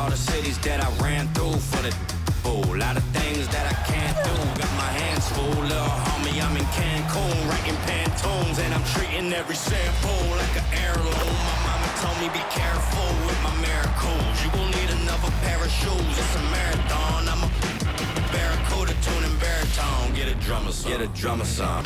all the cities that I ran through for the fool. A lot of things that I can't do. Got my hands full, little homie. I'm in Cancun, writing Pantones, and I'm treating every sample like an heirloom. My mama told me be careful with my miracles. You gon' need another pair of shoes. It's a marathon. I'm a barracuda tuning baritone. Get a drummer song. Get a drummer song.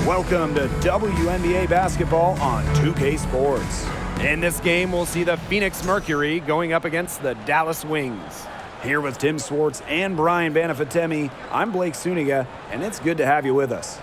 Welcome to WNBA basketball on 2K Sports. In this game, we'll see the Phoenix Mercury going up against the Dallas Wings. Here with Tim Swartz and Brian Banafitemi, I'm Blake Suniga, and it's good to have you with us.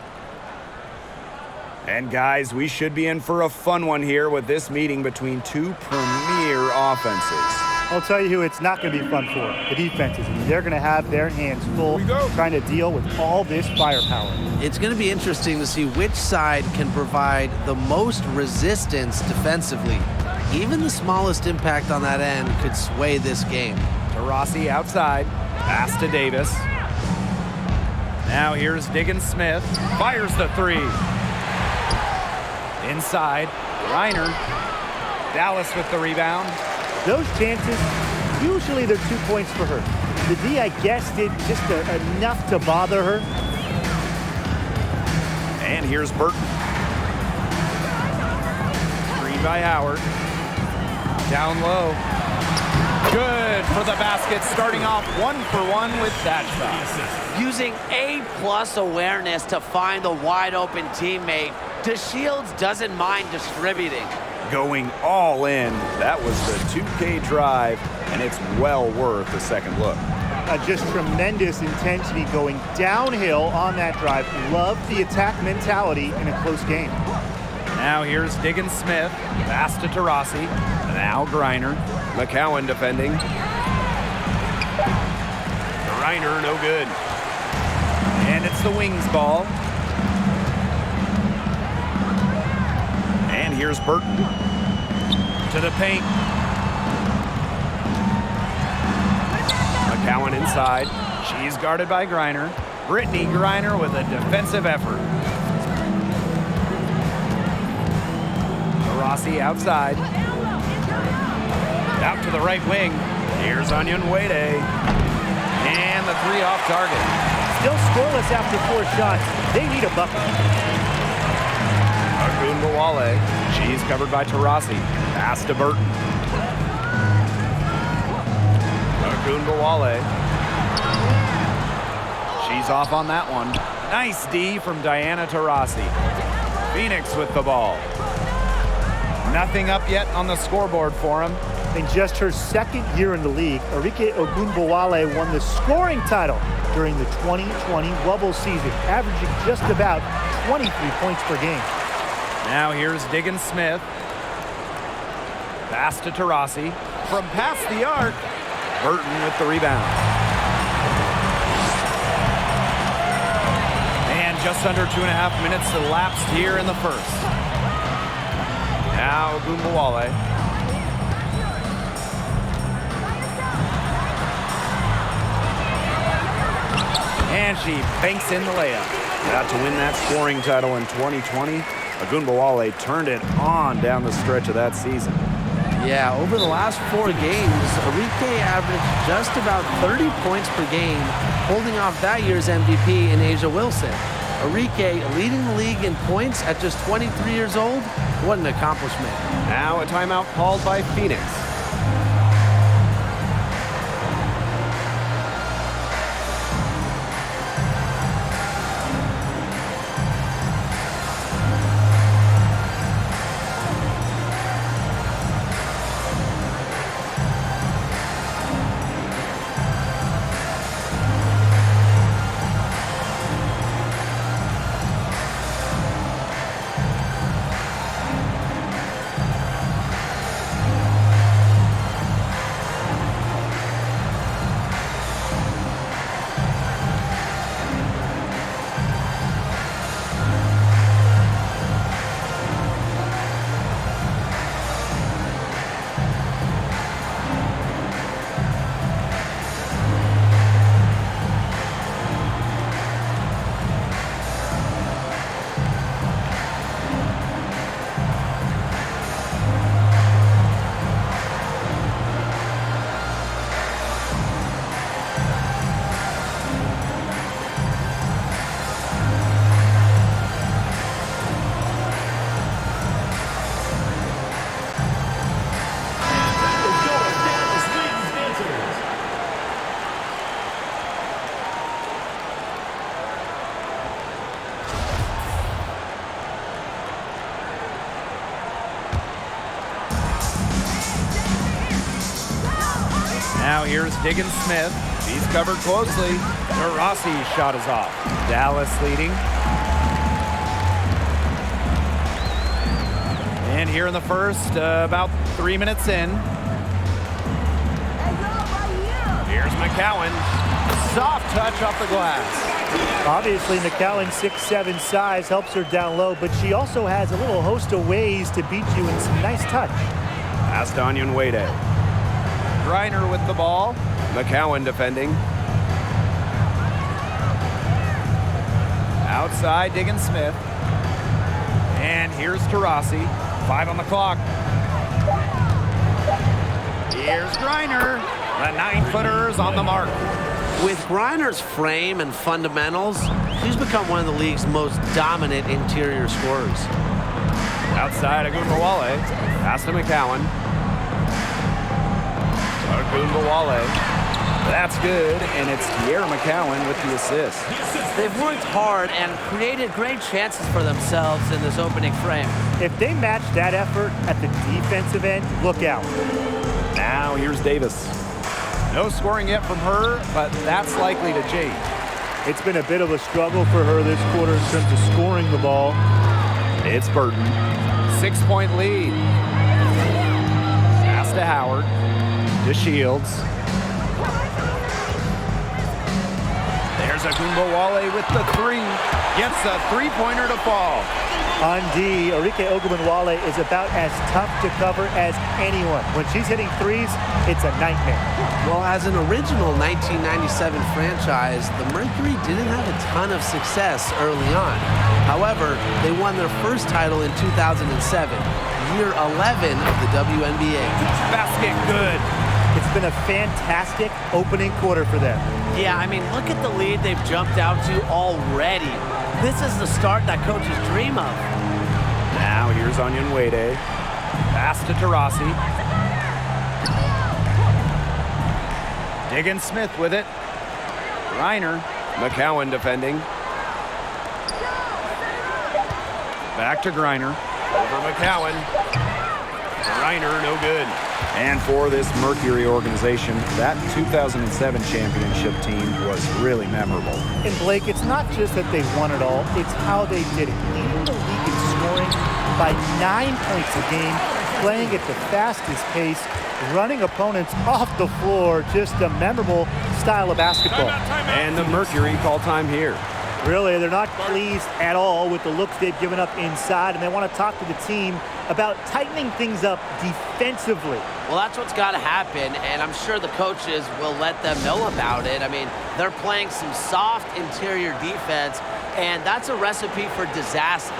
And guys, we should be in for a fun one here with this meeting between two premier offenses. I'll tell you who it's not going to be fun for, the defenses. I mean, they're going to have their hands full trying to deal with all this firepower. It's going to be interesting to see which side can provide the most resistance defensively. Even the smallest impact on that end could sway this game. Taurasi outside, pass to Davis. Now here's Diggins Smith, fires the three. Inside, Reiner. Dallas with the rebound. Those chances, usually they're 2 points for her. The D, I guess, did just enough to bother her. And here's Burton. Screen by Howard. Down low. Good for the basket, starting off 1-for-1 with that shot. Using A+ awareness to find the wide open teammate, DeShields doesn't mind distributing. Going all in. That was the 2K drive, and it's well worth a second look. Just tremendous intensity going downhill on that drive. Love the attack mentality in a close game. Now here's Diggins Smith, pass to Taurasi. Now Griner. McCowan defending. Griner, no good. And it's the Wings ball. And here's Burton. To the paint. McCowan inside. She's guarded by Griner. Brittany Griner with a defensive effort. Taurasi outside. Out to the right wing. Here's Onion Wade. And the three off target. Still scoreless after 4 shots. They need a bucket. Ogunbowale. She's covered by Taurasi. Pass to Burton. Ogunbowale. She's off on that one. Nice D from Diana Taurasi. Phoenix with the ball. Nothing up yet on the scoreboard for him. In just her second year in the league, Arike Ogunbowale won the scoring title during the 2020 Wubble season, averaging just about 23 points per game. Now here's Diggins Smith. Pass to Taurasi. From past the arc, Burton with the rebound. And just under 2.5 minutes elapsed here in the first. Now Ogunbowale. And she banks in the layup. Got to win that scoring title in 2020. Ogunbowale turned it on down the stretch of that season. Yeah, over the last 4 games, Arike averaged just about 30 points per game, holding off that year's MVP in Asia Wilson. Arike leading the league in points at just 23 years old. What an accomplishment. Now a timeout called by Phoenix. Now here's Diggins Smith. He's covered closely. Rossi's shot is off. Dallas leading. And here in the first, about 3 minutes in. Here's McCowan. Soft touch off the glass. Obviously, McCowan's 6'7" size helps her down low, but she also has a little host of ways to beat you in some nice touch. Pass to Onyenwere. Griner with the ball. McCowan defending. Outside, Diggins Smith. And here's Rossi. 5 on the clock. Here's Griner. The 9-footer's on the mark. With Griner's frame and fundamentals, she's become one of the league's most dominant interior scorers. Outside, Ogunbowale. Pass to McCowan. Ogunbowale. That's good, and it's Tierra McCowan with the assist. They've worked hard and created great chances for themselves in this opening frame. If they match that effort at the defensive end, look out. Now here's Davis. No scoring yet from her, but that's likely to change. It's been a bit of a struggle for her this quarter in terms of scoring the ball. It's Burton. 6-point lead. Pass to Howard. To Shields. There's Ogunbowale with the 3. Gets a 3-pointer to fall. On D, Arike Ogunbowale is about as tough to cover as anyone. When she's hitting threes, it's a nightmare. Well, as an original 1997 franchise, the Mercury didn't have a ton of success early on. However, they won their first title in 2007, year 11 of the WNBA. Basket good. It's been a fantastic opening quarter for them. Yeah, I mean, look at the lead they've jumped out to already. This is the start that coaches dream of. Now here's Onyenwere. Pass to Rossi. Diggins Smith with it. Griner. McCowan defending. Back to Griner. Over McCowan. Griner, no good. And for this Mercury organization, that 2007 championship team was really memorable. And Blake, it's not just that they won it all, it's how they did it. Leading the league in scoring by 9 points a game, playing at the fastest pace, running opponents off the floor, just a memorable style of basketball. And the Mercury call time here. Really, they're not pleased at all with the looks they've given up inside, and they want to talk to the team about tightening things up defensively. Well, that's what's got to happen, and I'm sure the coaches will let them know about it. I mean, they're playing some soft interior defense, and that's a recipe for disaster.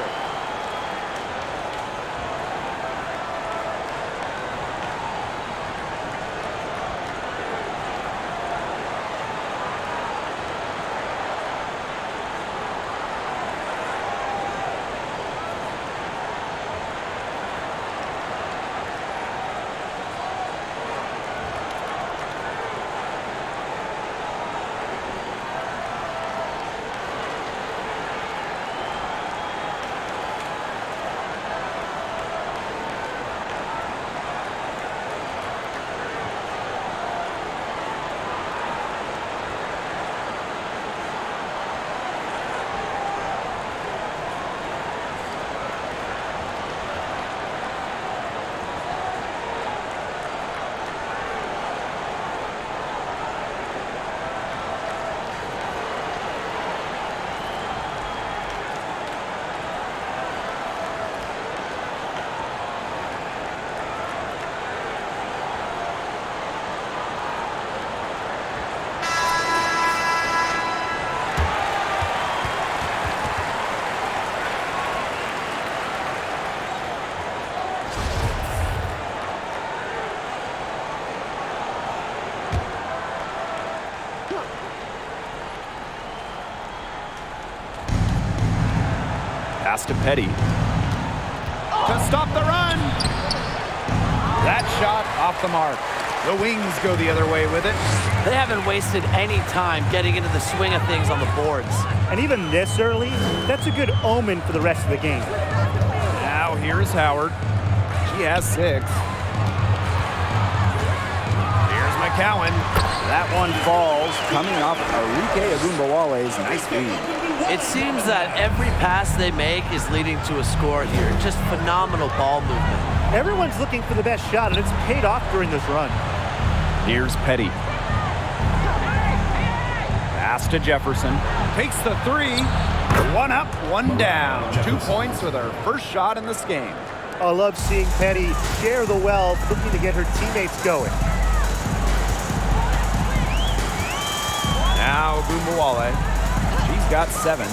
Pass to Petty. To stop the run. That shot off the mark. The Wings go the other way with it. They haven't wasted any time getting into the swing of things on the boards. And even this early, that's a good omen for the rest of the game. Now here's Howard. She has 6. Here's McCowan. That one falls, coming off Arike Ogunbowale's nice feed. It seems that every pass they make is leading to a score here. Just phenomenal ball movement. Everyone's looking for the best shot, and it's paid off during this run. Here's Petty. Pass to Jefferson. Takes the three. One up, one down. 2 points with her first shot in this game. I love seeing Petty share the wealth, looking to get her teammates going. Now Ogunbowale. She's got 7.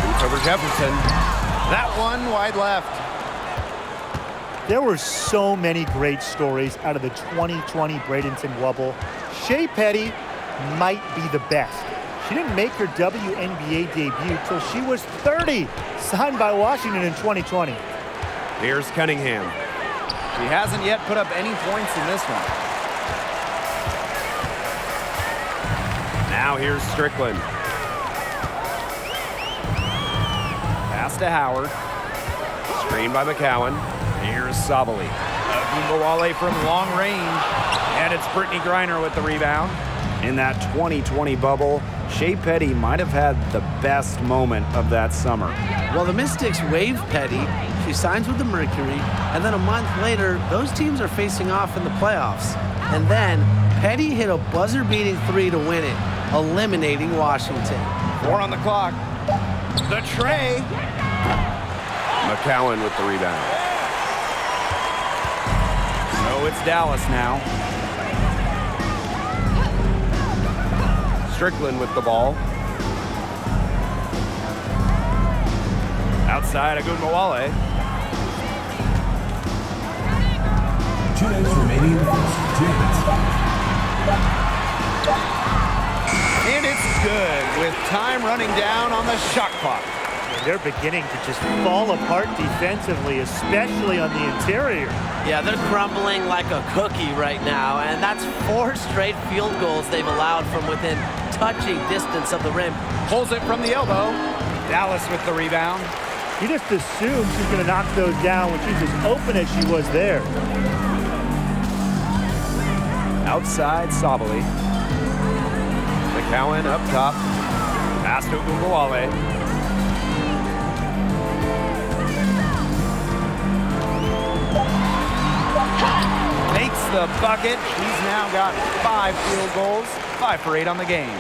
Shoots over Jefferson. That one wide left. There were so many great stories out of the 2020 Bradenton Wubble. Shea Petty might be the best. She didn't make her WNBA debut till she was 30, signed by Washington in 2020. Here's Cunningham. She hasn't yet put up any points in this one. Now here's Strickland. Pass to Howard. Screen by McCowan. Here's Sabali. Ogunbowale from long range. And it's Brittany Griner with the rebound. In that 2020 bubble, Shea Petty might have had the best moment of that summer. Well, the Mystics waive Petty. She signs with the Mercury. And then a month later, those teams are facing off in the playoffs. And then Petty hit a buzzer-beating 3 to win it, eliminating Washington. 4 on the clock. The tray. McCowan with the rebound. So it's Dallas now. Strickland with the ball. Outside Ogunbowale. 2 minutes remaining in the first. 2 minutes. And it's good with time running down on the shot clock. They're beginning to just fall apart defensively, especially on the interior. Yeah, they're crumbling like a cookie right now, and that's 4 straight field goals they've allowed from within touching distance of the rim. Pulls it from the elbow. Dallas with the rebound. You just assume she's going to knock those down when she's as open as she was there. Outside Sabali. McCowan up top. Pass to Ogunbowale. Makes the bucket. She's now got 5 field goals, 5 for 8 on the game.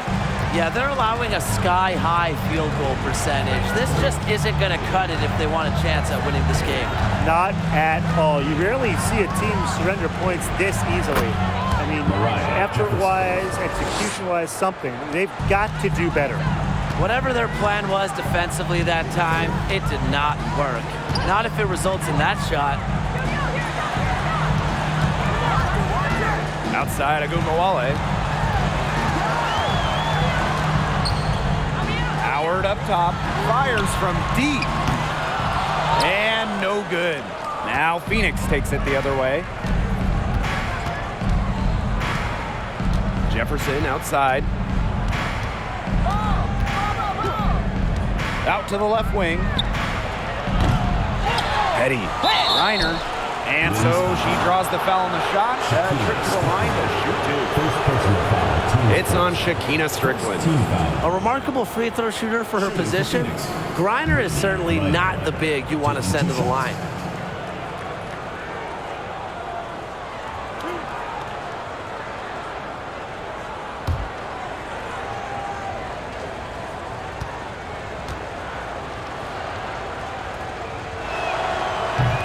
Yeah, they're allowing a sky-high field goal percentage. This just isn't going to cut it if they want a chance at winning this game. Not at all. You rarely see a team surrender points this easily. I mean, effort-wise, execution-wise, something. They've got to do better. Whatever their plan was defensively that time, it did not work. Not if it results in that shot. Outside Ogunbowale. Howard up top. Fires from deep. And no good. Now Phoenix takes it the other way. Jefferson outside. Out to the left wing. Petty. Reiner. And so she draws the foul on the shot. Trip to the line to shoot 2. It's on Shakina Strickland. A remarkable free throw shooter for her position. Griner is certainly not the big you want to send to the line.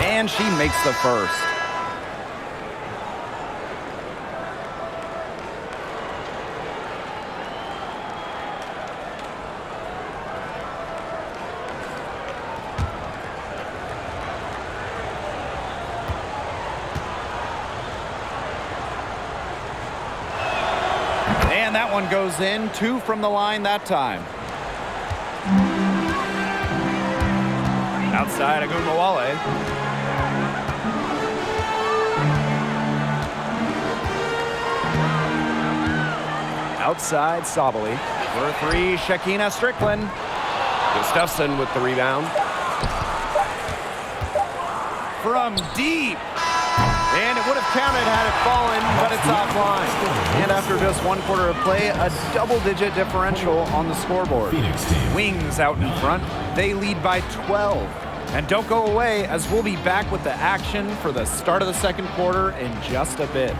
And she makes the first. And that one goes in. 2 from the line that time. Outside Ogunbowale. Outside Sabali. For 3, Shakina Strickland. Gustafson with the rebound. From deep. And it would have counted had it fallen, but it's offline. And after just 1 quarter of play, a double-digit differential on the scoreboard. Phoenix team. Wings out in front. They lead by 12. And don't go away, as we'll be back with the action for the start of the second quarter in just a bit.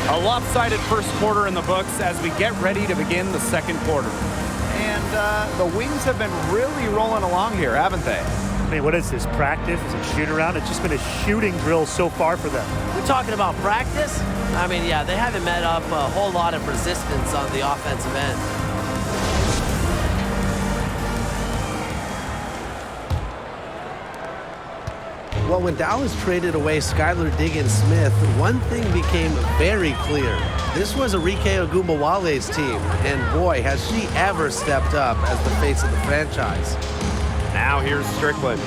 A lopsided first quarter in the books as we get ready to begin the second quarter. And the Wings have been really rolling along here, haven't they? I mean, what is this, practice? Is it shoot around? It's just been a shooting drill so far for them. We're talking about practice? I mean, yeah, they haven't met up a whole lot of resistance on the offensive end. Well, when Dallas traded away Skylar Diggins-Smith, one thing became very clear. This was Arike Ogunbowale's team, and boy, has she ever stepped up as the face of the franchise. Now here's Strickland.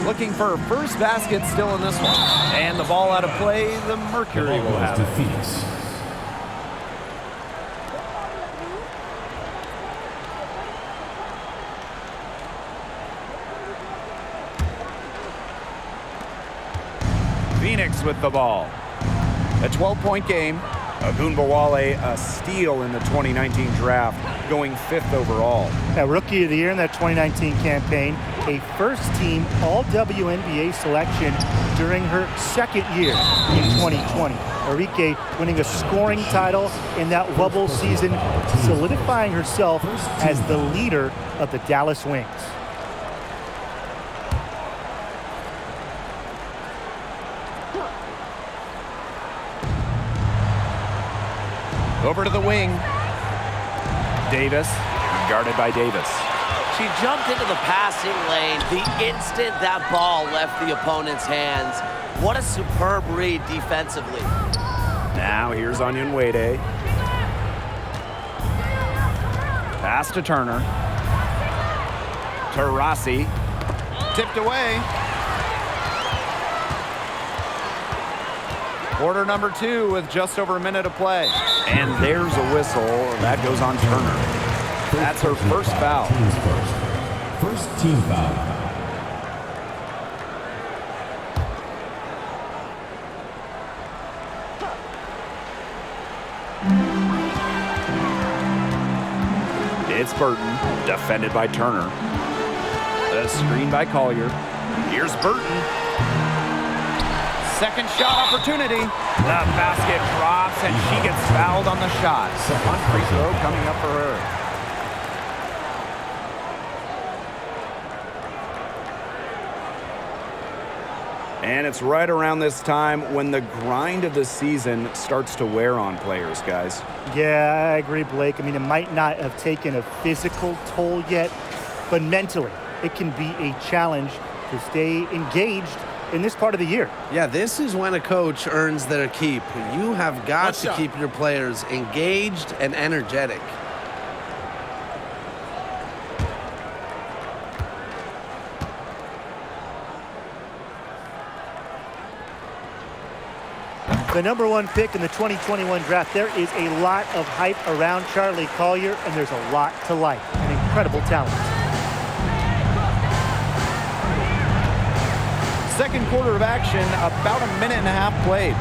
Looking for her first basket still in this one. And the ball out of play, the Mercury will have To it. Phoenix. Phoenix with the ball. A 12-point game. Ogunbowale, a steal in the 2019 draft, going 5th overall. Now, Rookie of the Year in that 2019 campaign, a first-team All-WNBA selection during her second year in 2020. Arike winning a scoring title in that Wubble season, solidifying herself as the leader of the Dallas Wings. Over to the wing. Davis, guarded by Davis. She jumped into the passing lane the instant that ball left the opponent's hands. What a superb read defensively. Now here's Onyenwere. Pass to Turner. Taurasi. Tipped away. Quarter number 2 with just over a minute of play. And there's a whistle. That goes on Turner. That's her first foul. Team's first team foul. It's Burton, defended by Turner. The screen by Collier. Here's Burton. Second shot opportunity. The basket drops and she gets fouled on the shot. One free throw coming up for her. And it's right around this time when the grind of the season starts to wear on players, guys. Yeah, I agree, Blake. I mean, it might not have taken a physical toll yet, but mentally, it can be a challenge to stay engaged in this part of the year. Yeah, this is when a coach earns their keep. You have got to keep your players engaged and energetic. The number 1 pick in the 2021 draft, there is a lot of hype around Charlie Collier, and there's a lot to like. An incredible talent. Second quarter of action, about a minute and a half played.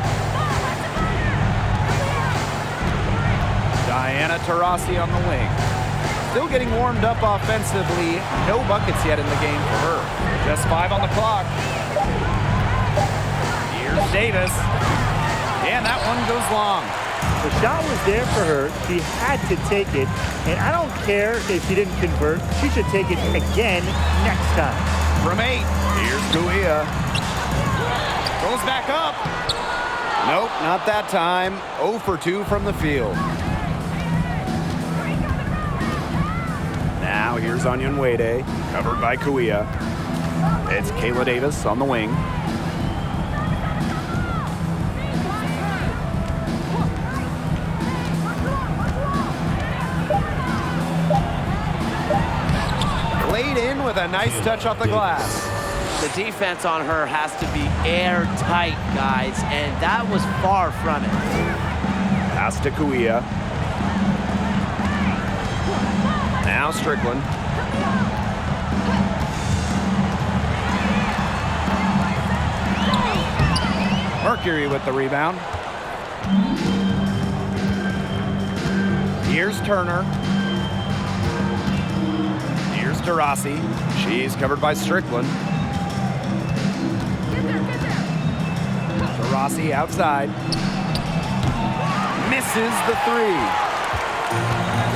Diana Taurasi on the wing. Still getting warmed up offensively. No buckets yet in the game for her. Just 5 on the clock. Here's Davis. And that one goes long. The shot was there for her. She had to take it. And I don't care if she didn't convert. She should take it again next time. From 8, here's Guia. Goes back up. Nope, not that time. 0 for 2 from the field. Now here's Onyenwere, covered by Kuia. It's Kayla Davis on the wing. Laid in with a nice touch off the glass. The defense on her has to be airtight, guys, and that was far from it. Pass to Kuia. Now Strickland. Mercury with the rebound. Here's Turner. Here's DeRossi. She's covered by Strickland. DeRossi outside. Misses the three.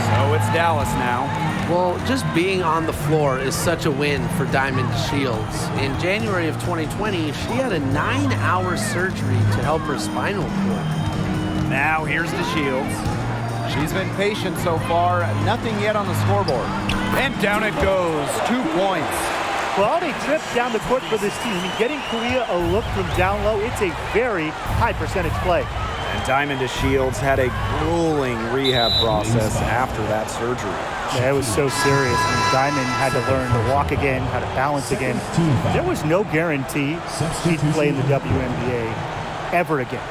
So it's Dallas now. Well, just being on the floor is such a win for Diamond Shields. In January of 2020, she had a 9-hour surgery to help her spinal cord. Now here's the Shields. She's been patient so far. Nothing yet on the scoreboard. And down it goes. 2 points. Quality trip down the court for this team. Getting Korea a look from down low, it's a very high percentage play. And Diamond to Shields had a grueling rehab process after that surgery. Yeah, it was so serious. And Diamond had to learn to walk again, how to balance again. There was no guarantee she'd play in the WNBA ever again.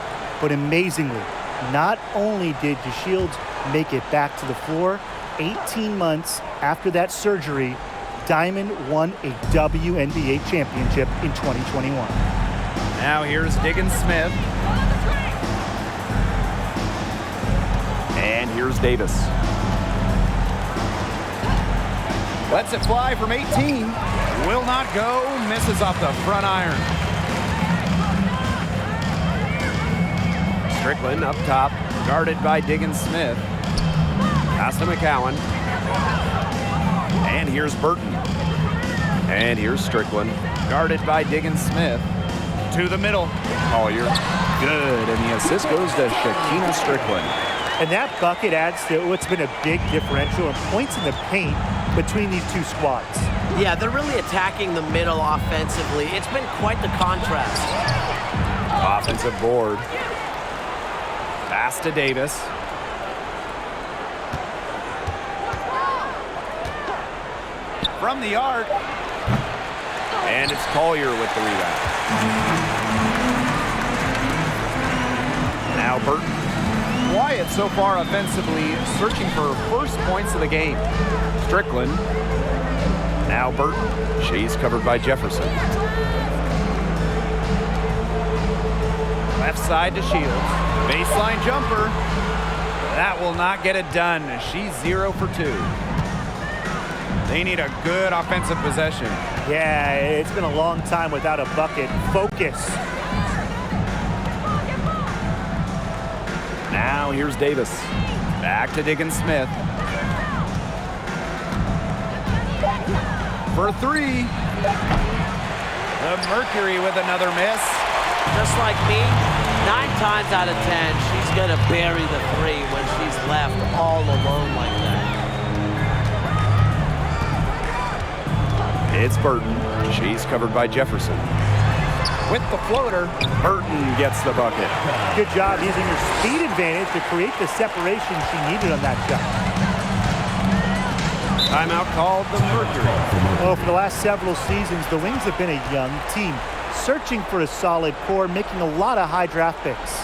But amazingly, not only did DeShields make it back to the floor, 18 months after that surgery, Diamond won a WNBA championship in 2021. Now here's Diggins Smith. And here's Davis. Lets it fly from 18. Will not go. Misses off the front iron. Strickland up top. Guarded by Diggins Smith. Pass to McCowan. And here's Burton. And here's Strickland. Guarded by Diggins Smith. To the middle. Collier. Good. And the assist goes to Shakina Strickland. And that bucket adds to what's been a big differential in points in the paint between these two squads. Yeah, they're really attacking the middle offensively. It's been quite the contrast. Offensive board. Pass to Davis. From the arc. And it's Collier with the rebound. Now Burton. Wyatt so far offensively searching for first points of the game. Strickland. Now Burton. She's covered by Jefferson. Left side to Shields. Baseline jumper. That will not get it done. She's 0 for 2. They need a good offensive possession. Yeah, it's been a long time without a bucket. Focus. Now here's Davis. Back to Diggins Smith. For 3. The Mercury with another miss. Just like me, 9 times out of 10, she's going to bury the 3 when she's left all alone like that. It's Burton. She's covered by Jefferson. With the floater, Burton gets the bucket. Good job using her speed advantage to create the separation she needed on that shot. Timeout called the Mercury. Well, for the last several seasons, the Wings have been a young team, searching for a solid core, making a lot of high draft picks.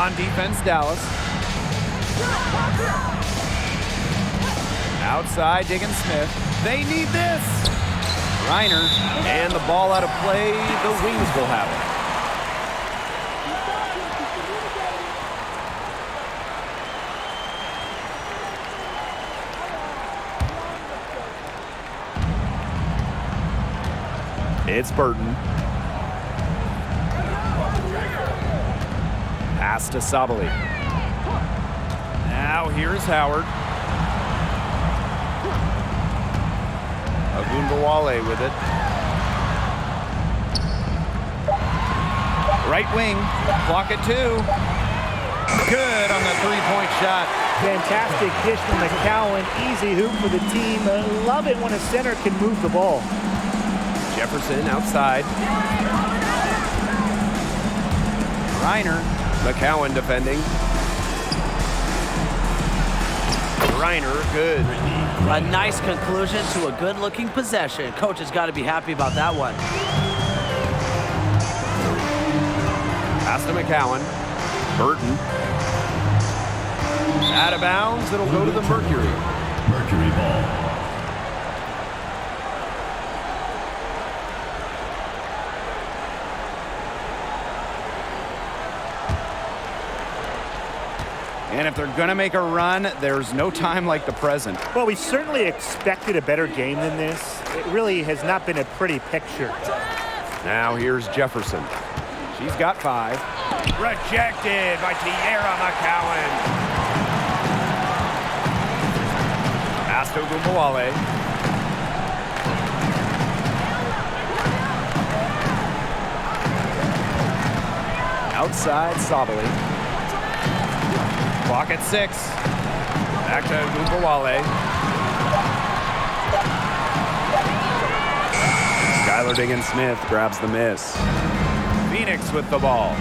On defense, Dallas. Outside, Diggins Smith. They need this. Reiner, and the ball out of play. The Wings will have it. It's Burton. Pass to Sabali. Now here's Howard. Agunbawale with it. Right wing, clock at 2. Good on the three-point shot. Fantastic dish from McCowan. Easy hoop for the team. Love it when a center can move the ball. Jefferson outside. Reiner, McCowan defending. Reiner, good. A nice conclusion to a good-looking possession. Coach has got to be happy about that one. Pass to McCowan. Burton. Out of bounds, it'll go to the Mercury. Mercury ball. And if they're going to make a run, there's no time like the present. Well, we certainly expected a better game than this. It really has not been a pretty picture. Now here's Jefferson. She's got 5. Rejected by Tierra McCowan. Pass to Agunbawale. Outside Sabali. Clock at 6. Back to Agunbawale. Skylar Diggins Smith grabs the miss. Phoenix with the ball.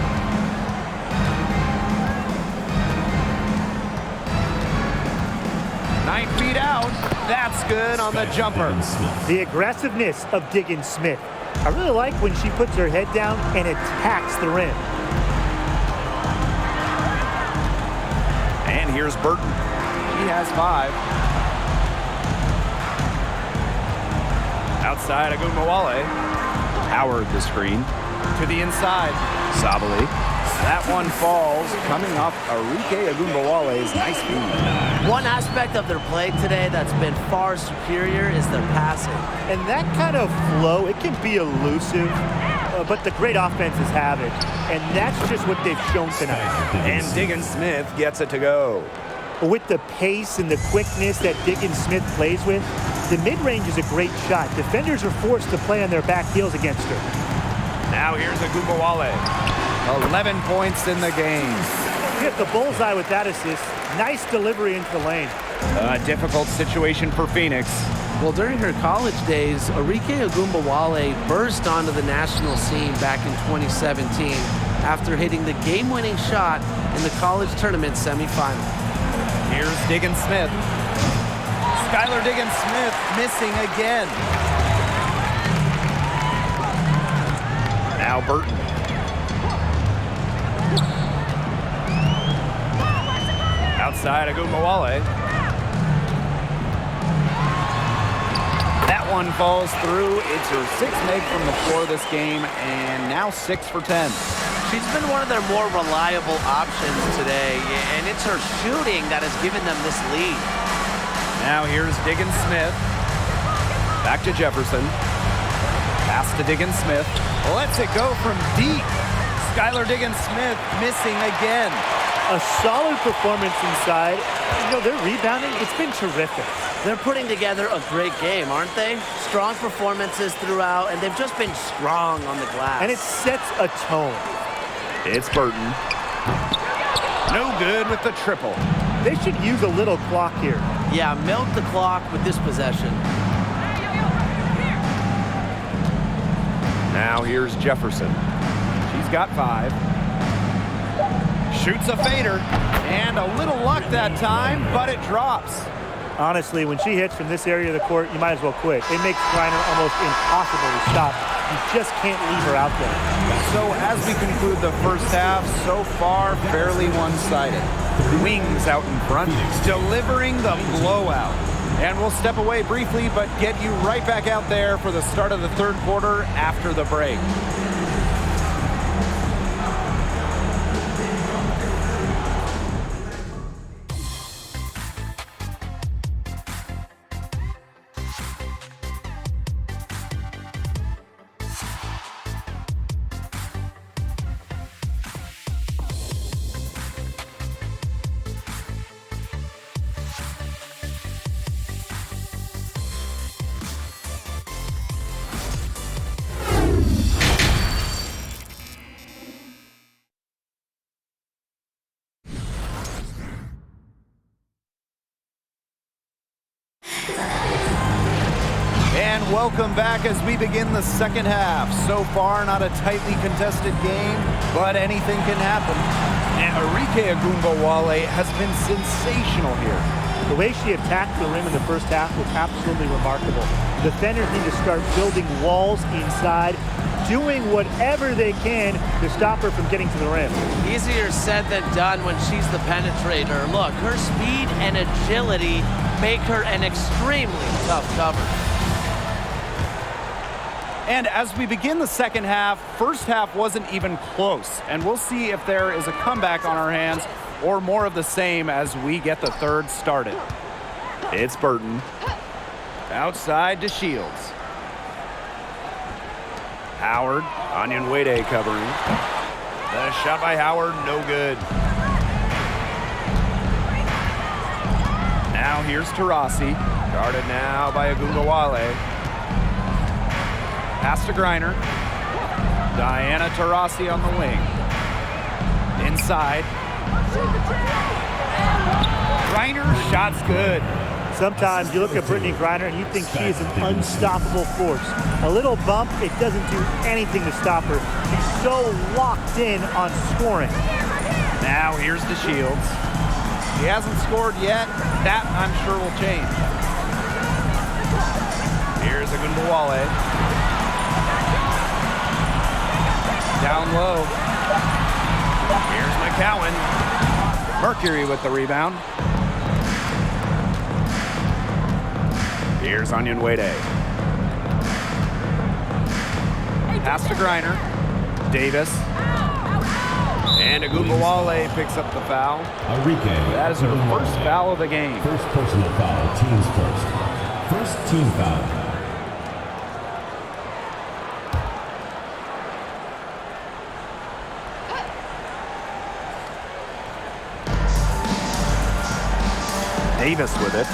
Nine feet out. That's good on the jumper. The aggressiveness of Diggins Smith. I really like when she puts her head down and attacks the rim. And here's Burton. She has 5. Outside Agunbawale. Howard the screen. To the inside. Sabali. That one falls, coming off Arike Agunbawale's nice feed. One aspect of their play today that's been far superior is their passing. And that kind of flow, it can be elusive, but the great offenses have it. And that's just what they've shown tonight. And Diggins Smith gets it to go. With the pace and the quickness that Diggins Smith plays with, the mid-range is a great shot. Defenders are forced to play on their back heels against her. Now here's Agunbawale. 11 points in the game. Hit the bullseye with that assist. Nice delivery into the lane. A difficult situation for Phoenix. Well, during her college days, Arike Agunbawale burst onto the national scene back in 2017 after hitting the game-winning shot in the college tournament semifinal. Here's Diggins Smith. Skylar Diggins Smith missing again. Now Burton. Outside Agunbawale. That one falls through. It's her 6th make from the floor this game, and now 6 for 10. She's been one of their more reliable options today, and it's her shooting that has given them this lead. Now here's Diggins Smith. Back to Jefferson. Pass to Diggins Smith. Lets it go from deep. Skylar Diggins Smith missing again. A solid performance inside. You know, their rebounding, it's been terrific. They're putting together a great game, aren't they? Strong performances throughout, and they've just been strong on the glass. And it sets a tone. It's Burton. No good with the triple. They should use a little clock here. Yeah, milk the clock with this possession. Now here's Jefferson. She's got 5. Shoots a fader, and a little luck that time, but it drops. Honestly, when she hits from this area of the court, you might as well quit. It makes Griner almost impossible to stop. You just can't leave her out there. So as we conclude the first half, so far fairly one-sided. Wings out in front, delivering the blowout. And we'll step away briefly, but get you right back out there for the start of the third quarter after the break. And welcome back as we begin the second half. So far, not a tightly contested game, but anything can happen. And Arike Ogunbowale has been sensational here. The way she attacked the rim in the first half was absolutely remarkable. Defenders need to start building walls inside, doing whatever they can to stop her from getting to the rim. Easier said than done when she's the penetrator. Look, her speed and agility make her an extremely tough cover. And as we begin the second half, first half wasn't even close. And we'll see if there is a comeback on our hands or more of the same as we get the third started. It's Burton. Outside to Shields. Howard, Onyenwere covering. The shot by Howard, no good. Now here's Taurasi. Guarded now by Ogunbowale. Pass to Griner. Diana Taurasi on the wing. Inside. Griner, shot's good. Sometimes you look at Brittany Griner and you think she is an unstoppable force. A little bump, it doesn't do anything to stop her. She's so locked in on scoring. Now here's the Shields. He hasn't scored yet. That, I'm sure, will change. Here's Ogunbowale. Down low. Here's McCowan. Mercury with the rebound. Here's Onyenwere. Pass to Griner. Davis. And Ogunbowale picks up the foul. Arike. That is her first foul of the game. First personal foul, team's first. First team foul. Davis with it.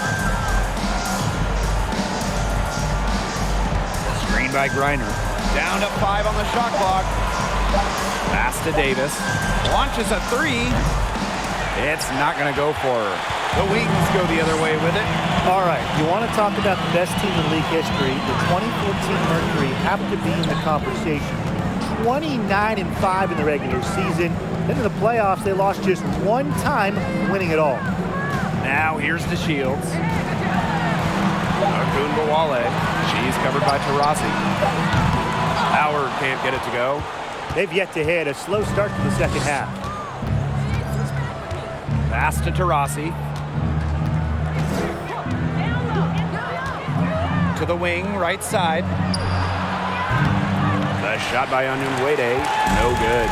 Screen by Griner. Down to 5 on the shot clock. Pass to Davis. Launches a 3. It's not going to go for her. The Wings go the other way with it. All right, you want to talk about the best team in league history. The 2014 Mercury have to be in the conversation. 29-5 in the regular season. Then in the playoffs, they lost just one time, winning it all. Now here's the Shields. Ogunbowale. She's covered by Taurasi. Howard can't get it to go. They've yet to hit a slow start to the second half. Pass to Taurasi. To the wing, right side. The shot by Onyenwere, no good.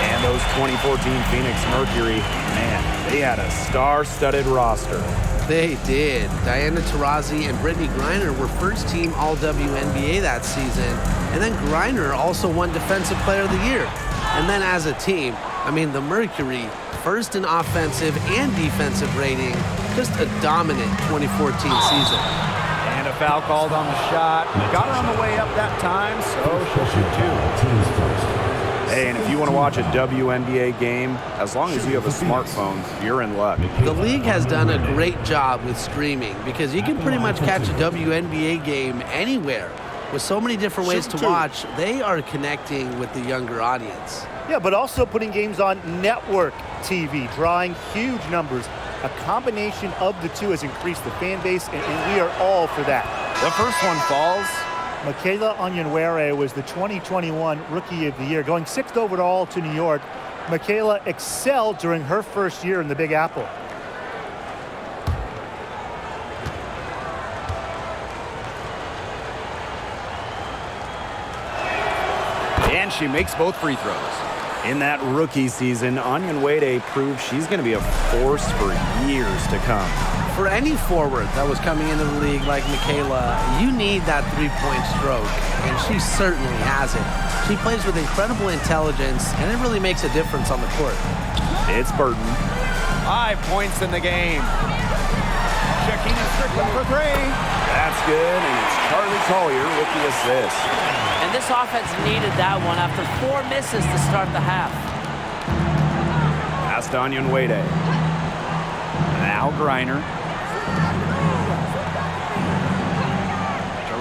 And those 2014 Phoenix Mercury, man, they had a star-studded roster. They did. Diana Taurasi and Brittany Griner were first-team All-WNBA that season. And then Griner also won Defensive Player of the Year. And then as a team, I mean, the Mercury, first in offensive and defensive rating, just a dominant 2014 season. And a foul called on the shot. Got her on the way up that time, so she'll shoot two. Hey, and if you want to watch a WNBA game, as long as you have a smartphone, you're in luck. The league has done a great job with streaming because you can pretty much catch a WNBA game anywhere. With so many different ways to watch, they are connecting with the younger audience. Yeah, but also putting games on network TV, drawing huge numbers. A combination of the two has increased the fan base, and we are all for that. The first one falls. Michaela Onyenwere was the 2021 Rookie of the Year. Going 6th overall to New York, Michaela excelled during her first year in the Big Apple. And she makes both free throws. In that rookie season, Onyenwere proved she's going to be a force for years to come. For any forward that was coming into the league like Michaela, you need that three-point stroke, and she certainly has it. She plays with incredible intelligence, and it really makes a difference on the court. It's Burton. 5 points in the game. Shakina Strickland for 3. That's good, and it's Charlie Collier with the assist. And this offense needed that one after 4 misses to start the half. Past Onyenwere. Now Griner.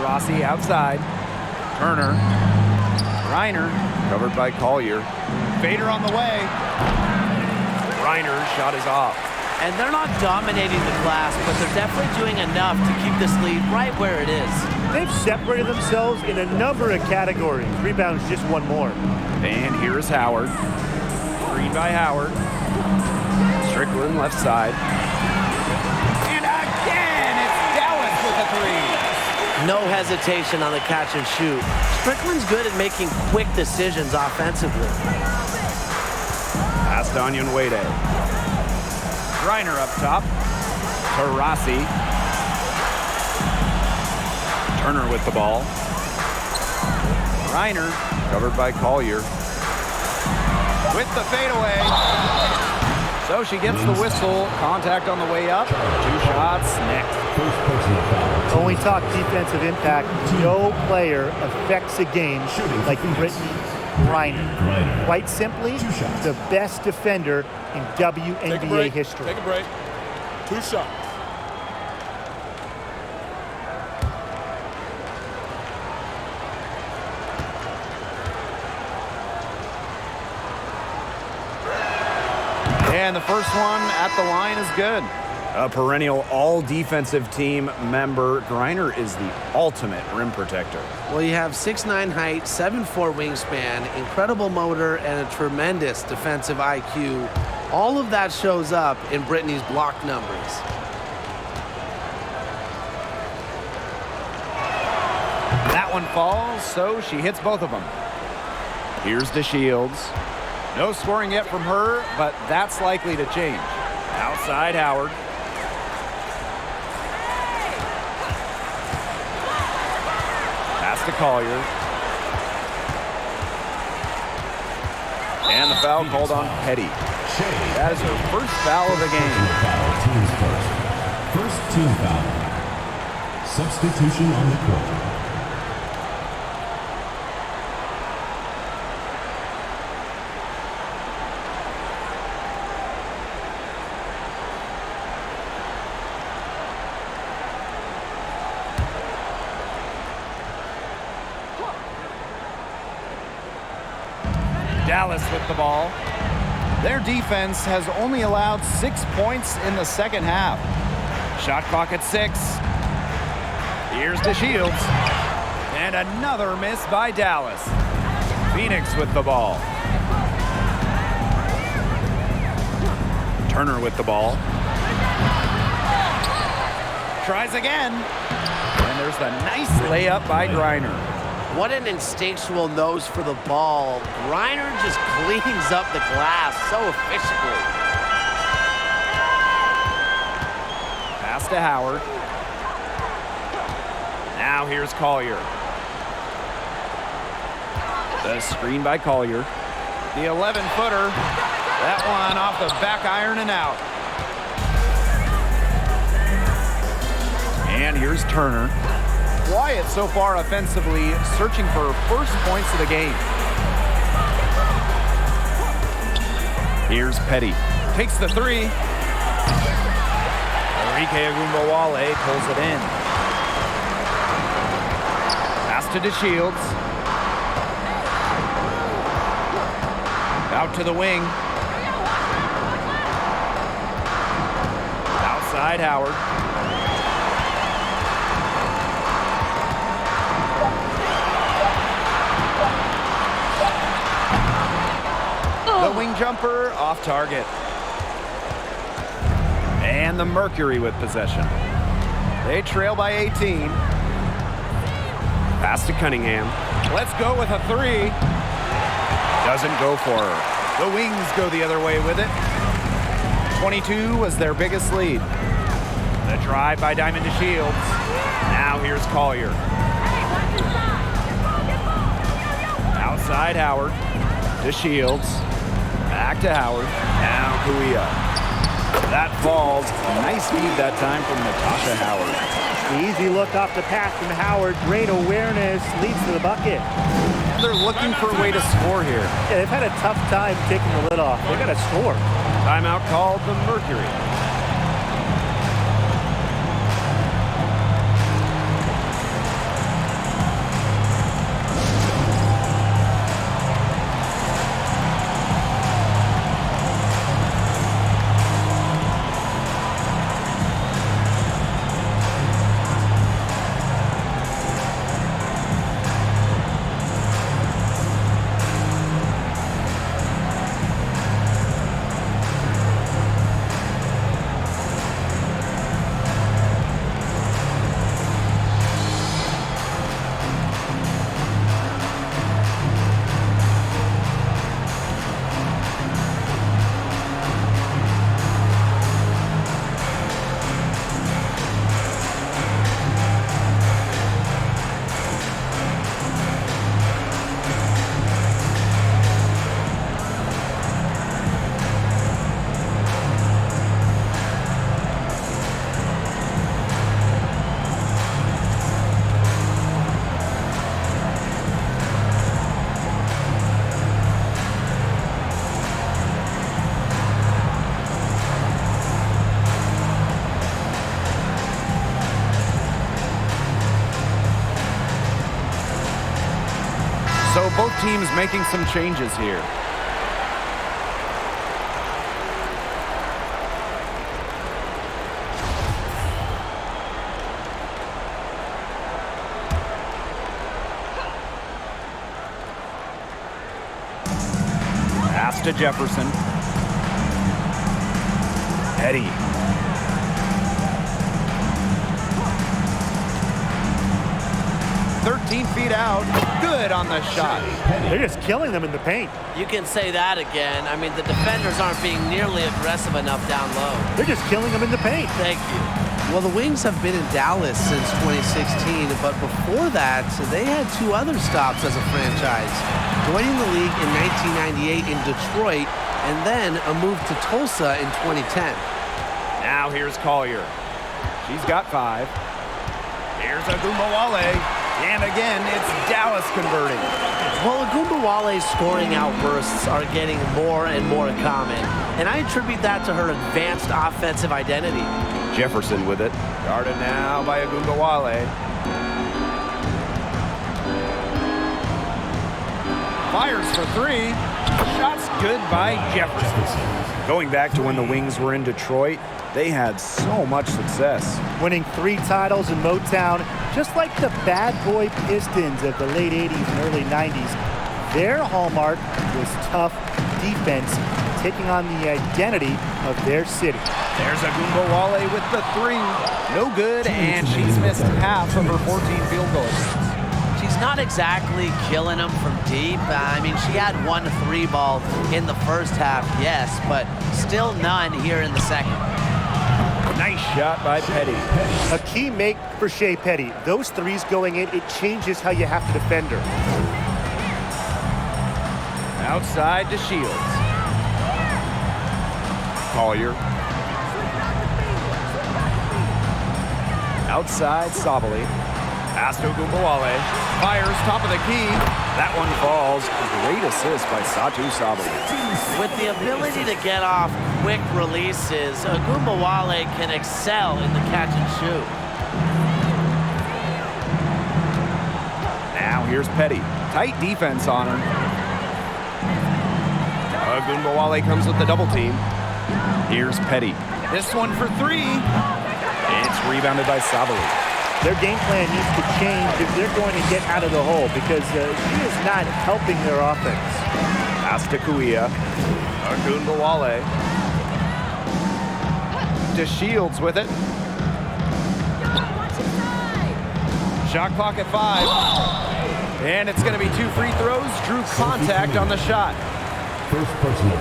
Rossi outside. Turner. Griner covered by Collier. Fader on the way. Griner's shot is off. And they're not dominating the glass, but they're definitely doing enough to keep this lead right where it is. They've separated themselves in a number of categories. Rebounds just one more. And here's Howard. Screen by Howard. Strickland left side. And again, it's Dallas with a 3. No hesitation on the catch and shoot. Strickland's good at making quick decisions offensively. Past Onyenwere. Griner up top. To Rossi. Turner with the ball. Griner covered by Collier. With the fadeaway. So she gets the whistle. Contact on the way up. 2 shots next. First personal foul. When we talk defensive impact, no player affects a game like Brittany Griner. Quite simply, the best defender in WNBA history. Take a break. 2 shots. And the first one at the line is good. A perennial all-defensive team member, Griner is the ultimate rim protector. Well, you have 6'9" height, 7'4" wingspan, incredible motor, and a tremendous defensive IQ. All of that shows up in Brittany's block numbers. That one falls, so she hits both of them. Here's DeShields. No scoring yet from her, but that's likely to change. Outside Howard. Pass to Collier. And the foul called on Petty. That is her first foul of the game. Team's first team foul. Substitution on the court. Dallas with the ball. Their defense has only allowed 6 points in the second half. Shot clock at 6. Here's DeShields. And another miss by Dallas. Phoenix with the ball. Turner with the ball. Tries again. And there's the nice layup by Griner. What an instinctual nose for the ball. Griner just cleans up the glass so efficiently. Pass to Howard. Now here's Collier. The screen by Collier. The 11-footer. That one off the back iron and out. And here's Turner. Quiet so far offensively, searching for first points of the game. Here's Petty. Takes the 3. Enrique Agumbawale pulls it in. Pass to DeShields. Out to the wing. Outside Howard. The wing jumper off target. And the Mercury with possession. They trail by 18. Pass to Cunningham. Let's go with a three. Doesn't go for her. The Wings go the other way with it. 22 was their biggest lead. The drive by Diamond to Shields. Now here's Collier. Outside Howard to Shields. Back to Howard. Now Kuia. That falls. Nice feed that time from Natasha Howard. Easy look off the pass from Howard. Great awareness. Leads to the bucket. They're looking for a way to score here. Yeah, they've had a tough time taking the lid off. They got to score. Timeout called the Mercury. So both teams making some changes here. Pass to Jefferson. Eddie. Feet out. Good on the shot. They're just killing them in the paint. You can say that again. I mean, the defenders aren't being nearly aggressive enough down low. They're just killing them in the paint. Thank you. Well, the Wings have been in Dallas since 2016, but before that, they had two other stops as a franchise. Joining the league in 1998 in Detroit, and then a move to Tulsa in 2010. Now here's Collier. She's got 5. Here's Agumbawale. And again, it's Dallas converting. Well, Agumbawale's scoring outbursts are getting more and more common, and I attribute that to her advanced offensive identity. Jefferson with it. Guarded now by Agumbawale. Fires for 3. Shot's good by Jefferson. Going back to when the Wings were in Detroit, they had so much success. Winning 3 titles in Motown, just like the bad boy Pistons of the late 80s and early 90s. Their hallmark was tough defense, taking on the identity of their city. There's Agumbawale with the 3. No good, and she's missed half of her 14 field goals. She's not exactly killing them from deep. I mean, she had 1 3-ball in the first half, yes, but still none here in the second. Nice shot by Petty. A key make for Shea Petty. Those 3s going in, it changes how you have to defend her. Outside to Shields. Collier. Outside Sabali. Pass to Agumbawale. Fires top of the key. That one falls. Great assist by Satu Sabali. With the ability to get off quick releases, Agumbawale can excel in the catch and shoot. Now here's Petty. Tight defense on her. Agumbawale comes with the double team. Here's Petty. This one for three. It's rebounded by Savali. Their game plan needs to change if they're going to get out of the hole because she is not helping their offense. Pass to Kuia. Agunbawale. To Shields with it. Shot clock at 5. And it's going to be 2 free throws. Drew contact on the shot.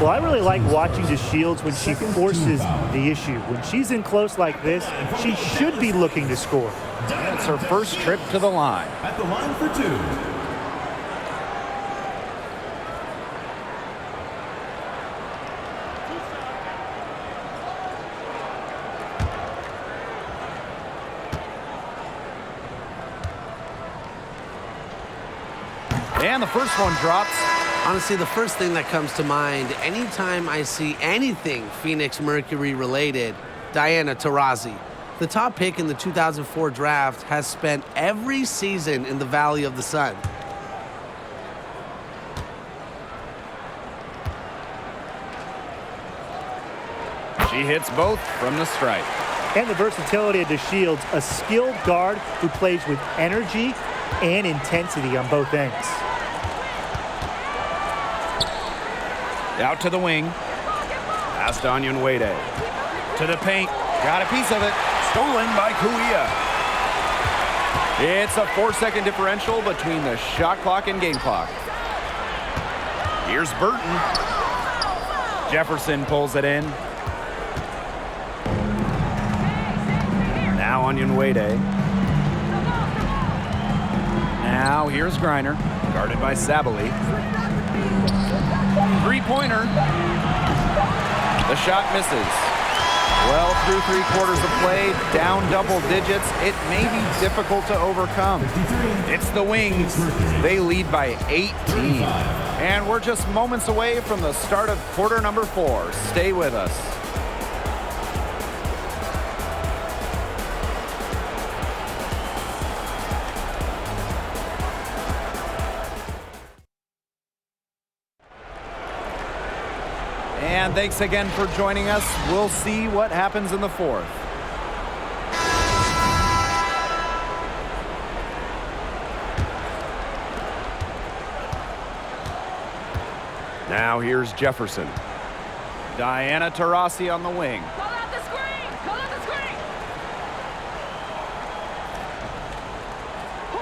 Well, I really like watching the Shields when she forces the issue. When she's in close like this, she should be looking to score. That's her first trip to the line. At the line for 2. And the first one drops. Honestly, the first thing that comes to mind anytime I see anything Phoenix Mercury related, Diana Taurasi. The top pick in the 2004 draft has spent every season in the Valley of the Sun. She hits both from the stripe. And the versatility of the Shields, a skilled guard who plays with energy and intensity on both ends. Out to the wing. Past Onion Wade. To the paint. Got a piece of it. Stolen by Kuia. It's a 4-second differential between the shot clock and game clock. Here's Burton. Jefferson pulls it in. Now Onion Wade. Now here's Griner. Guarded by Sabali. Three-pointer. The shot misses. Well, through 3/4 of play, down double digits, it may be difficult to overcome. It's the Wings. They lead by 18. And we're just moments away from the start of quarter number 4. Stay with us. And thanks again for joining us. We'll see what happens in the 4th. Now here's Jefferson. Diana Taurasi on the wing. Call out the screen! Call out the screen!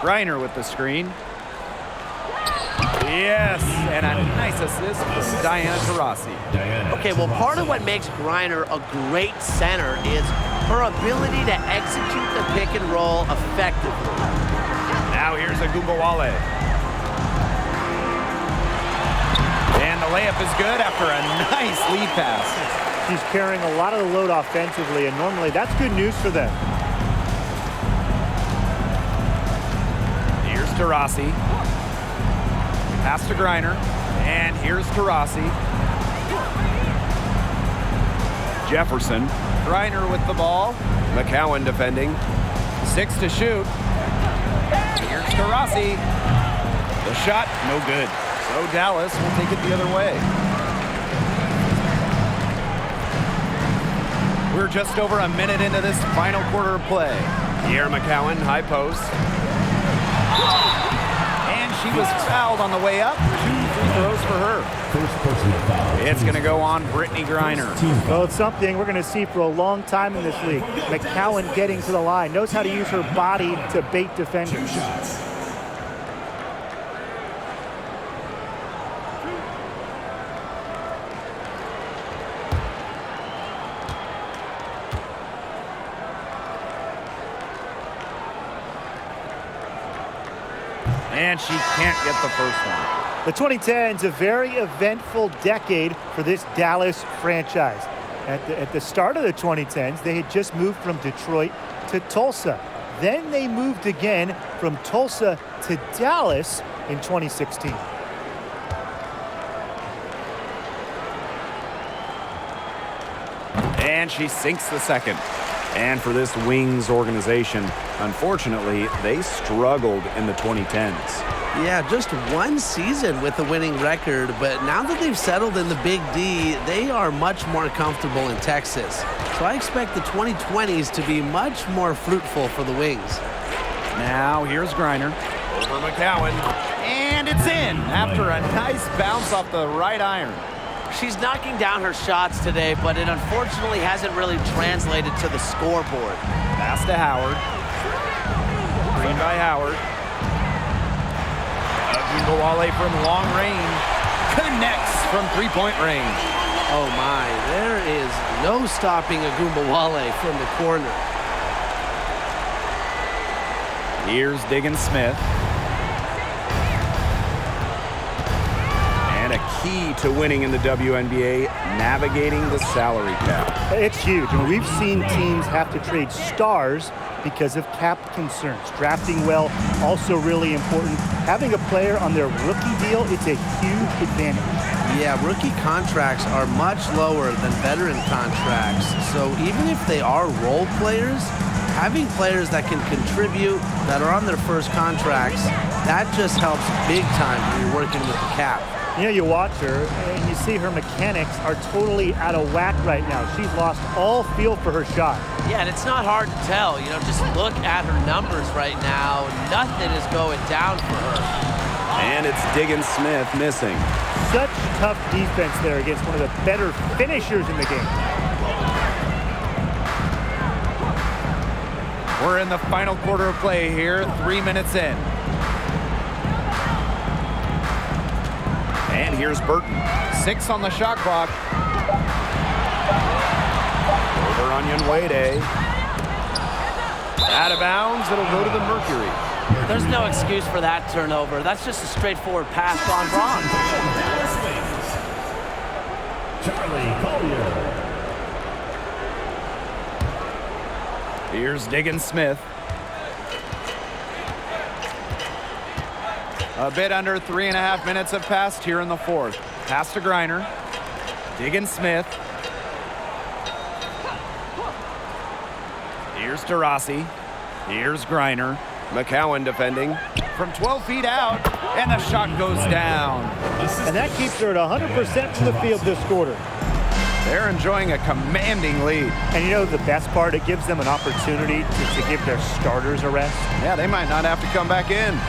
Griner with the screen. Yes, and a nice assist from Diana Taurasi. Okay, well, part of what makes Griner a great center is her ability to execute the pick and roll effectively. Now here's Agunbawale. And the layup is good after a nice lead pass. She's carrying a lot of the load offensively, and normally that's good news for them. Here's Taurasi. Pass to Griner. And here's Taurasi. Jefferson. Griner with the ball. McCowan defending. 6 to shoot. Here's Taurasi. The shot, no good. So Dallas will take it the other way. We're just over a minute into this final quarter of play. Here McCowan, high post. And she was fouled on the way up. 2 free throws for her. First personal foul. It's going to go on Brittany Griner. Well, it's something we're going to see for a long time in this league. McCowan getting to the line, knows how to use her body to bait defenders. And she can't get the first one. The 2010s, a very eventful decade for this Dallas franchise. At the start of the 2010s, they had just moved from Detroit to Tulsa. Then they moved again from Tulsa to Dallas in 2016. And she sinks the second. And for this Wings organization, unfortunately, they struggled in the 2010s. Yeah, just one season with a winning record, but now that they've settled in the Big D, they are much more comfortable in Texas. So I expect the 2020s to be much more fruitful for the Wings. Now here's Griner over McCowan, and it's in after a nice bounce off the right iron. She's knocking down her shots today, but it unfortunately hasn't really translated to the scoreboard. Pass to Howard. Green by Howard. Agumbawale from long range. Connects from three-point range. Oh my, there is no stopping Agumbawale from the corner. Here's Diggins Smith. And a key to winning in the WNBA, navigating the salary cap. It's huge. And we've seen teams have to trade stars because of cap concerns. Drafting well, also really important. Having a player on their rookie deal, it's a huge advantage. Yeah, rookie contracts are much lower than veteran contracts. So even if they are role players, having players that can contribute, that are on their first contracts, that just helps big time when you're working with the cap. You know, you watch her and you see her mechanics are totally out of whack right now. She's lost all feel for her shot. Yeah, and it's not hard to tell. You know, just look at her numbers right now. Nothing is going down for her. And it's Diggins Smith missing. Such tough defense there against one of the better finishers in the game. We're in the final quarter of play here, 3 minutes in. And here's Burton. 6 on the shot clock. Over Onion Wade. Out of bounds, it'll go to the Mercury. There's no excuse for that turnover. That's just a straightforward pass on Braun. Charlie Collier. Here's Diggins Smith. A bit under 3.5 minutes have passed here in the fourth. Pass to Griner. Diggins Smith. Here's DeRossi. Here's Griner. McCowan defending from 12 feet out, and the shot goes down. And that keeps her at 100% from the field this quarter. They're enjoying a commanding lead. And you know the best part? It gives them an opportunity to give their starters a rest. Yeah, they might not have to come back in.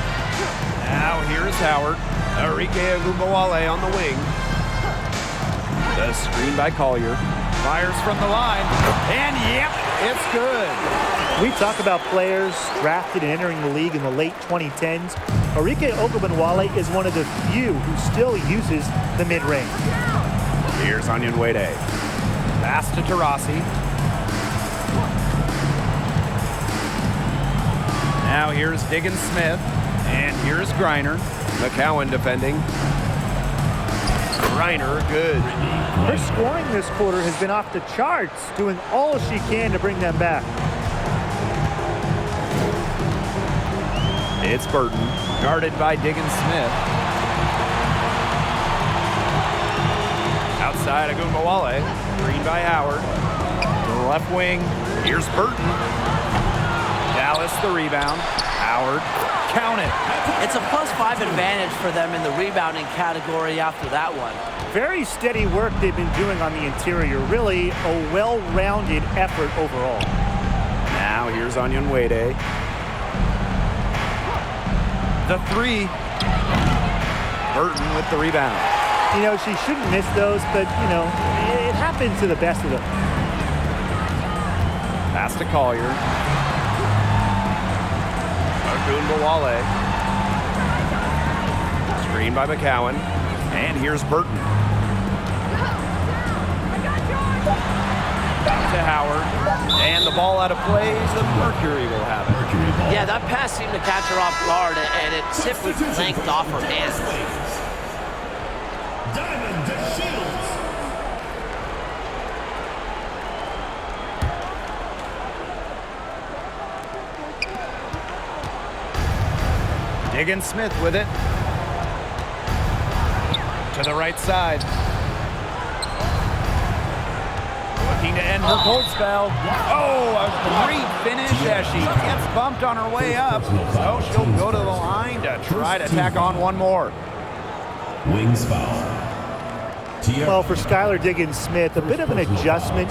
Now here's Howard. Arike Agumbawale on the wing. The screen by Collier. Fires from the line. And yep, it's good. We talk about players drafted and entering the league in the late 2010s. Arike Agumbawale is one of the few who still uses the mid-range. Here's Onion Wade. Pass to DeRossi. Now here's Diggins Smith. And here's Griner. McCowan defending. Griner, good. Her scoring this quarter has been off the charts, doing all she can to bring them back. It's Burton, guarded by Diggins Smith. Outside Agumbawale. Green by Howard. To the left wing. Here's Burton. Dallas the rebound. Howard. Count it. It's a +5 advantage for them in the rebounding category after that one. Very steady work they've been doing on the interior. Really a well-rounded effort overall. Now here's Onion Wade. The three. Burton with the rebound. You know, she shouldn't miss those, but, you know, it happens to the best of them. Pass to Collier. Agumbawale. Screen by McCowan. And here's Burton. Back to Howard. And the ball out of play. The Mercury will have it. Yeah, that pass seemed to catch her off guard, and it simply blanked off her hand. Diggins Smith with it. To the right side. Looking to end her cold spell. Oh, a great finish as she gets bumped on her way up. So she'll go to the line to try to tack on one more. Wings foul. Well, for Skylar Diggins-Smith, a bit of an adjustment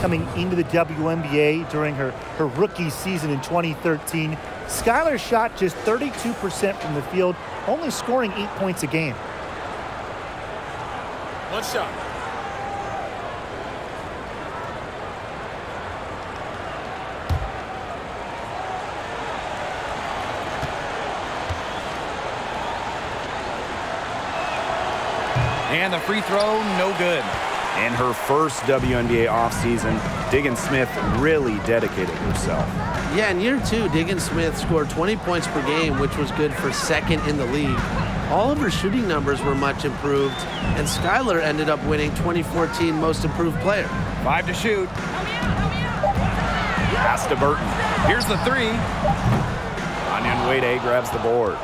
coming into the WNBA during her rookie season in 2013. Skylar shot just 32% from the field, only scoring 8 points a game. One shot. And the free throw, no good. In her first WNBA offseason, Diggins-Smith really dedicated herself. Yeah, in year 2, Diggins-Smith scored 20 points per game, which was good for second in the league. All of her shooting numbers were much improved, and Skylar ended up winning 2014 Most Improved Player. 5 to shoot. Pass to Burton. Here's the 3. Onion Wade grabs the board.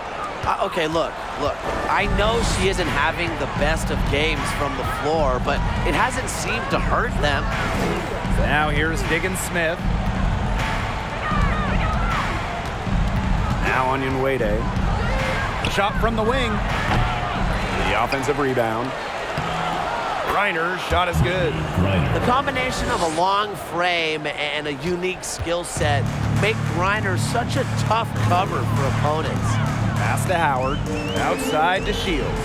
Okay, look. I know she isn't having the best of games from the floor, but it hasn't seemed to hurt them. Now here's Diggins-Smith. Now Onion Wade. Shot from the wing. The offensive rebound. Reiner's shot is good. The combination of a long frame and a unique skill set make Reiner such a tough cover for opponents. Pass to Howard. Outside to Shields.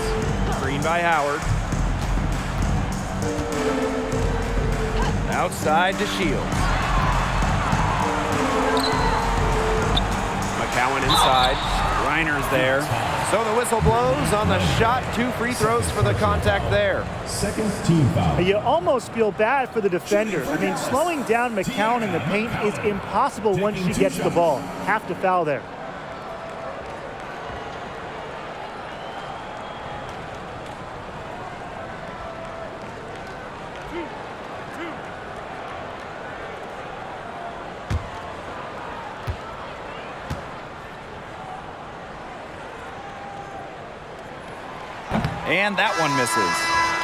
Screen by Howard. Outside to Shields. McCowan inside. Reiner's there. So the whistle blows on the shot. 2 free throws for the contact there. Second team foul. You almost feel bad for the defender. I mean, slowing down McCowan in the paint is impossible once she gets the ball. Have to foul there. And that one misses.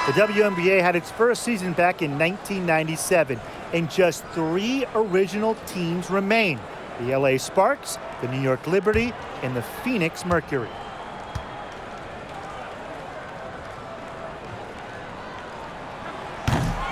The WNBA had its first season back in 1997, and just 3 original teams remain: the LA Sparks, the New York Liberty, and the Phoenix Mercury.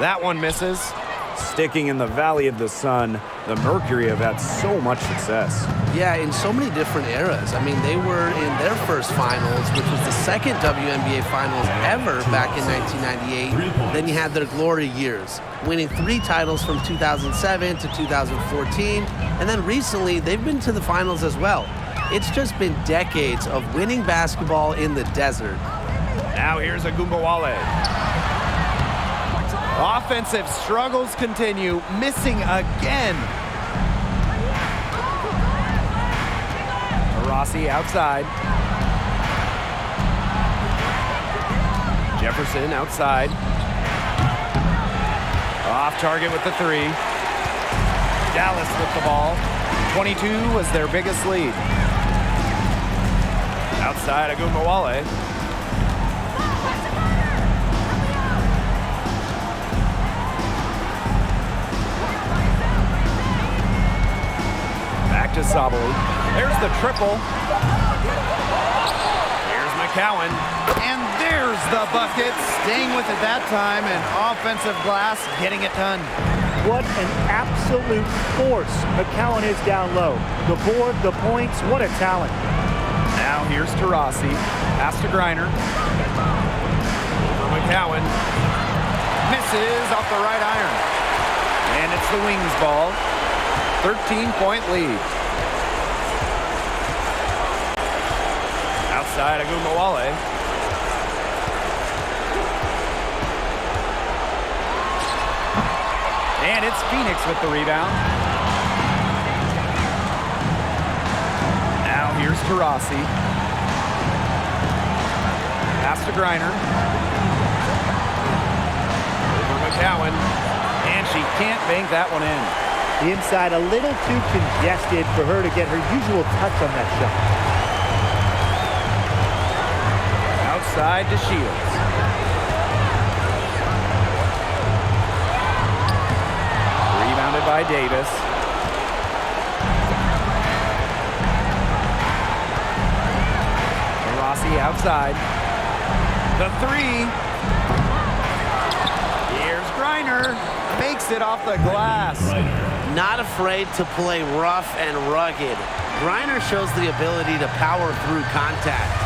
That one misses. Sticking in the Valley of the Sun, the Mercury have had so much success. Yeah, in so many different eras. I mean, they were in their first finals, which was the second WNBA finals ever back in 1998. Then you had their glory years, winning 3 titles from 2007 to 2014. And then recently, they've been to the finals as well. It's just been decades of winning basketball in the desert. Now here's Agumbawale. Offensive struggles continue, missing again. Rossi outside. Jefferson outside. Off target with the 3. Dallas with the ball. 22 was their biggest lead. Outside Agumbawale. To Sabali. There's the triple. Here's McCowan. And there's the bucket. Staying with it that time, and offensive glass getting it done. What an absolute force McCowan is down low. The board, the points, what a talent. Now here's Taurasi. Pass to Greiner. For McCowan. Misses off the right iron. And it's the Wings ball. 13-point lead. Outside Agumbawale. And it's Phoenix with the rebound. Now here's Taurasi. Pass to Greiner. Over McCowan. And she can't bank that one in. The inside a little too congested for her to get her usual touch on that shot. Outside to Shields. by Davis. Rossi outside. The three. Here's Griner. Makes it off the glass. Not afraid to play rough and rugged. Griner shows the ability to power through contact.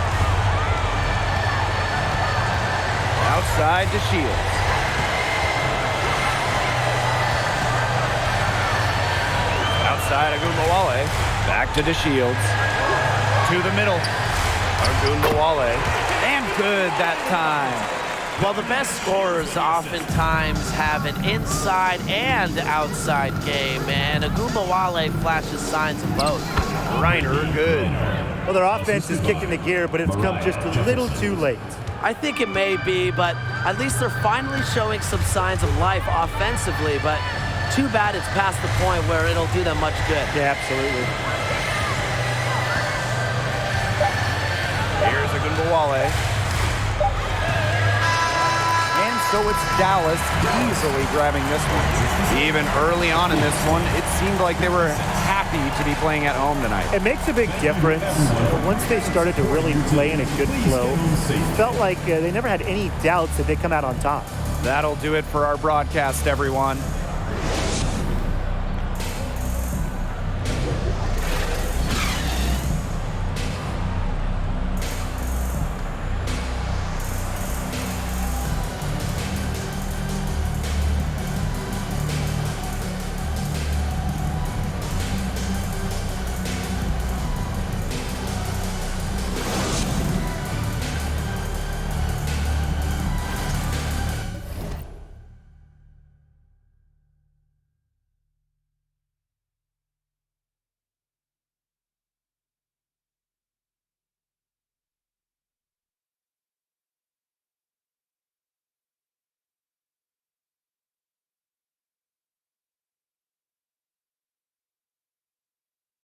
Outside to Shields. Outside Agumbawale. Back to DeShields. To the middle. Agumbawale. And good that time. Well, the best scorers oftentimes have an inside and outside game, and Agumbawale flashes signs of both. Griner, good. Well, their offense is kicked into gear, but it's come just a little too late. I think it may be, but at least they're finally showing some signs of life offensively, but too bad it's past the point where it'll do them much good. Yeah, absolutely. Here's Agumbawale. And so it's Dallas easily grabbing this one. Even early on in this one, it seemed like they were happy to be playing at home tonight. It makes a big difference. Once they started to really play in a good flow, it felt like they never had any doubts that they'd come out on top. That'll do it for our broadcast, everyone.